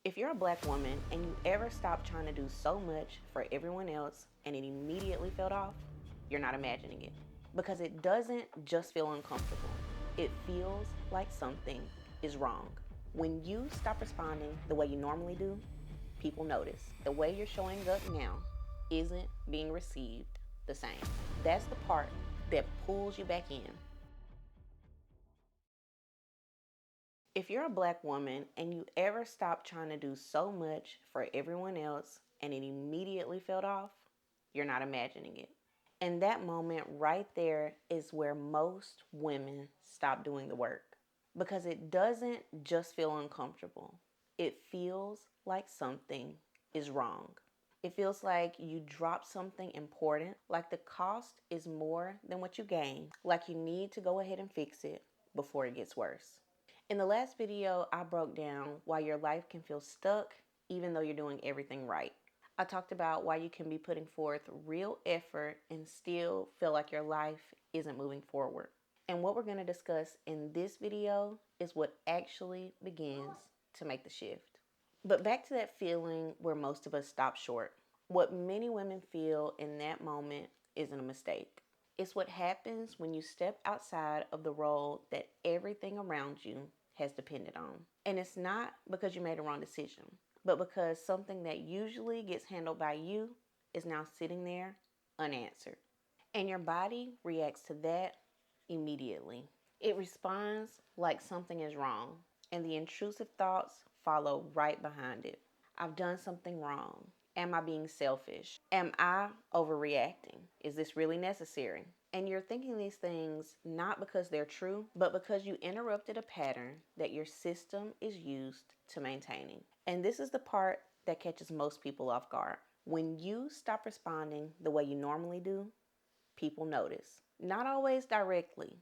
If you're a black woman and you ever stop trying to do so much for everyone else and it immediately felt off, you're not imagining it. Because it doesn't just feel uncomfortable, it feels like something is wrong. When you stop responding the way you normally do, people notice. The way you're showing up now isn't being received the same. That's the part that pulls you back in. If you're a black woman and you ever stop trying to do so much for everyone else and it immediately felt off, you're not imagining it. And that moment right there is where most women stop doing the work because it doesn't just feel uncomfortable. It feels like something is wrong. It feels like you dropped something important, like the cost is more than what you gain, like you need to go ahead and fix it before it gets worse. In the last video, I broke down why your life can feel stuck even though you're doing everything right. I talked about why you can be putting forth real effort and still feel like your life isn't moving forward. And what we're going to discuss in this video is what actually begins to make the shift. But back to that feeling where most of us stop short. What many women feel in that moment isn't a mistake. It's what happens when you step outside of the role that everything around you has depended on. And it's not because you made a wrong decision, but because something that usually gets handled by you is now sitting there unanswered. And your body reacts to that immediately. It responds like something is wrong, and the intrusive thoughts follow right behind it. I've done something wrong. Am I being selfish? Am I overreacting? Is this really necessary? And you're thinking these things not because they're true, but because you interrupted a pattern that your system is used to maintaining. And this is the part that catches most people off guard. When you stop responding the way you normally do, people notice. Not always directly,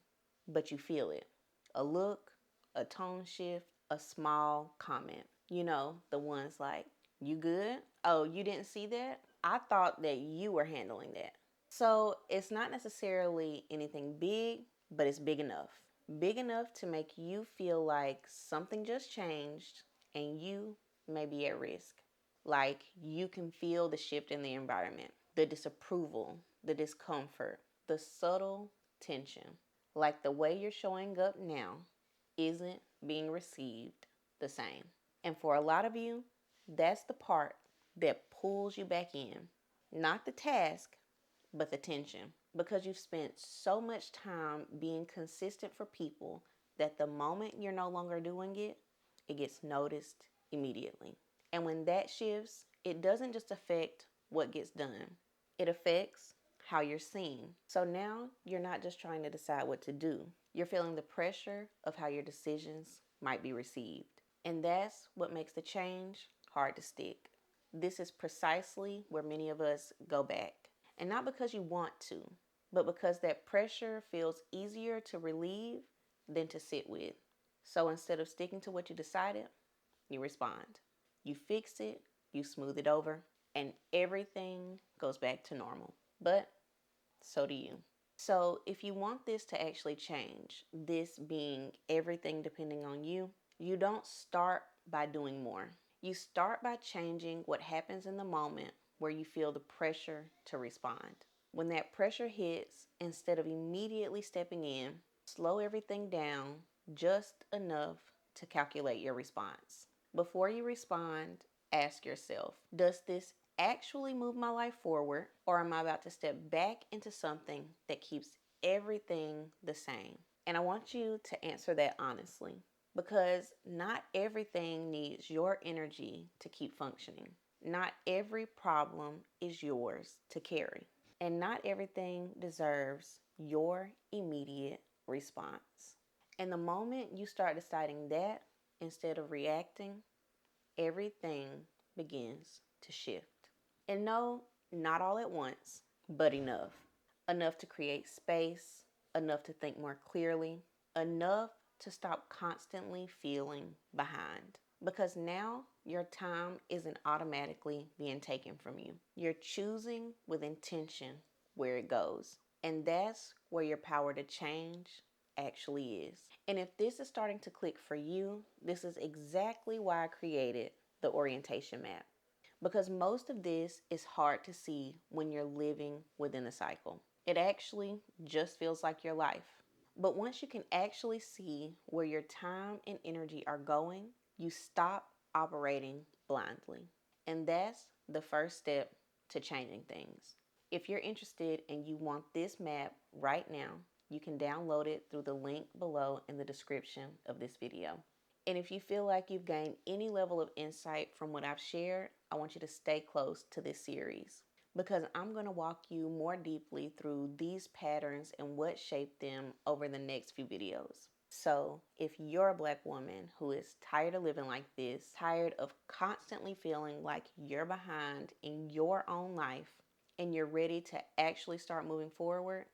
but you feel it. A look, a tone shift, a small comment. You know, the ones like, you good? Oh, you didn't see that? I thought that you were handling that. So it's not necessarily anything big, but it's big enough. Big enough to make you feel like something just changed and you may be at risk. Like you can feel the shift in the environment, the disapproval, the discomfort, the subtle tension. Like the way you're showing up now isn't being received the same. And for a lot of you, that's the part that pulls you back in. Not the task, but the tension. Because you've spent so much time being consistent for people that the moment you're no longer doing it, it gets noticed immediately. And when that shifts, it doesn't just affect what gets done, it affects how you're seen. So now you're not just trying to decide what to do, you're feeling the pressure of how your decisions might be received. And that's what makes the change hard to stick. This is precisely where many of us go back. And not because you want to, but because that pressure feels easier to relieve than to sit with. So instead of sticking to what you decided, you respond. You fix it, you smooth it over, and everything goes back to normal. But so do you. So if you want this to actually change, this being everything depending on you, you don't start by doing more. You start by changing what happens in the moment where you feel the pressure to respond. When that pressure hits, instead of immediately stepping in, slow everything down just enough to calculate your response. Before you respond, ask yourself, does this actually move my life forward, or am I about to step back into something that keeps everything the same? And I want you to answer that honestly, because not everything needs your energy to keep functioning. Not every problem is yours to carry. And not everything deserves your immediate response. And the moment you start deciding that instead of reacting, everything begins to shift. And no, not all at once, but enough. Enough to create space, enough to think more clearly, enough to stop constantly feeling behind. Because now your time isn't automatically being taken from you. You're choosing with intention where it goes. And that's where your power to change actually is. And if this is starting to click for you, this is exactly why I created the orientation map. Because most of this is hard to see when you're living within the cycle. It actually just feels like your life. But once you can actually see where your time and energy are going, you stop operating blindly. And that's the first step to changing things. If you're interested and you want this map right now, you can download it through the link below in the description of this video. And if you feel like you've gained any level of insight from what I've shared, I want you to stay close to this series because I'm going to walk you more deeply through these patterns and what shaped them over the next few videos. So, if you're a Black woman who is tired of living like this, tired of constantly feeling like you're behind in your own life, and you're ready to actually start moving forward,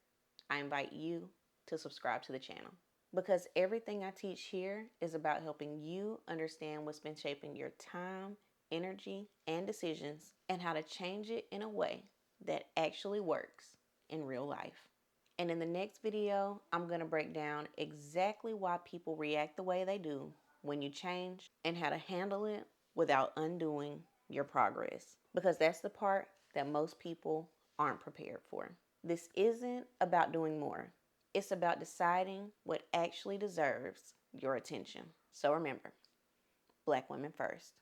I invite you to subscribe to the channel. Because everything I teach here is about helping you understand what's been shaping your time, energy, and decisions, and how to change it in a way that actually works in real life. And in the next video, I'm going to break down exactly why people react the way they do when you change and how to handle it without undoing your progress. Because that's the part that most people aren't prepared for. This isn't about doing more. It's about deciding what actually deserves your attention. So remember, Black women first.